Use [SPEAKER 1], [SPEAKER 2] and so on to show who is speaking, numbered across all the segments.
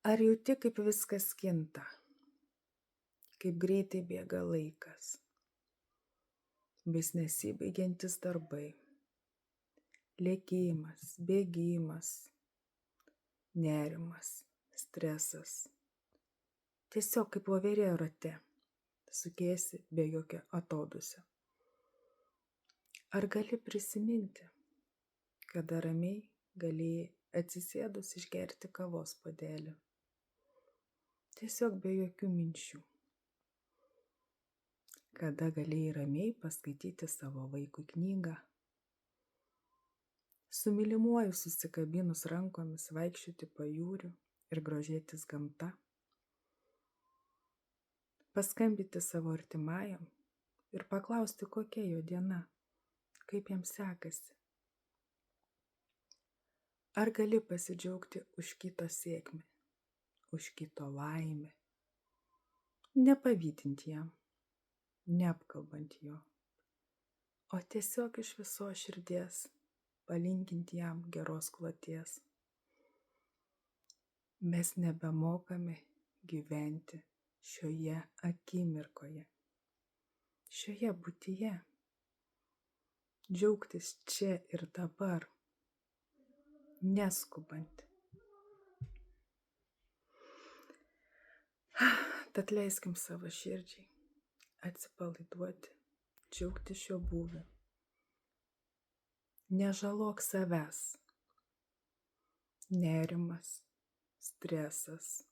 [SPEAKER 1] Ar jauti, kaip viskas kinta, kaip greitai bėga laikas, vis nesibaigiantis darbai, lėkėjimas, bėgimas, nerimas, stresas. Tiesiog kaip voverė rate, sukiesi be jokio atodūsio. Ar gali prisiminti, kada ramiai galėjai atsisėdus išgerti kavos puodelį? Tiesiog be jokių minčių. Kada galėjai ramiai paskaityti savo vaikui knygą? Su mylimuoju susikabinus rankomis vaikščioti pajūriu ir grožėtis gamta? Paskambinti savo artimajam ir paklausti, kokia jo diena, kaip jam sekasi? Ar gali pasidžiaugti už kito sėkmę, už kito laimę, nepavydint jam, neapkalbant jo, o tiesiog iš visos širdies palinkint jam geros kloties? Mes nebemokame gyventi šioje akimirkoje, šioje būtyje, džiaugtis čia ir dabar, neskubant. Tad leiskim savo širdžiai atsipalaiduoti, džiaugtis šio būviu. Nežalok savęs. Nerimas, stresas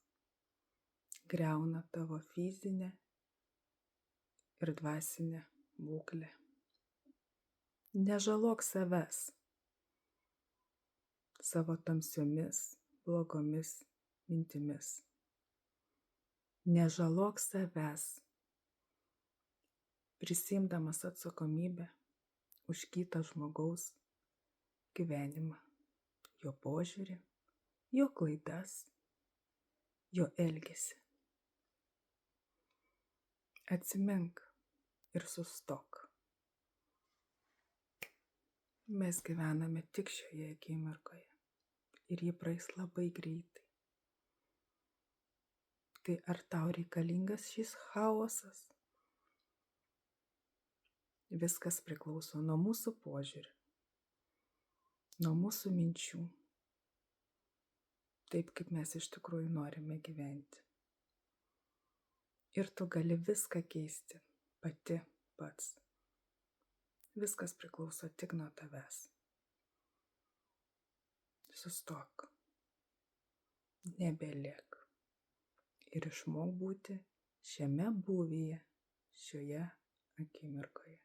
[SPEAKER 1] griauna tavo fizinę ir dvasinę būklę. Nežalok savęs savo tamsiomis, blogomis mintimis. Nežalok savęs, prisiimdamas atsakomybę už kitą žmogaus gyvenimą, jo požiūrį, jo klaidas, jo elgesį. Atsimink ir sustok. Mes gyvename tik šioje akimirkoje ir ji praeis labai greitai. Tai ar tau reikalingas šis chaosas? Viskas priklauso nuo mūsų požiūrių, nuo mūsų minčių, taip kaip mes iš tikrųjų norime gyventi. Ir tu gali viską keisti pati pats. Viskas priklauso tik nuo tavęs. Sustok, nebeliek ir išmok būti šiame būvyje, šioje akimirkoje.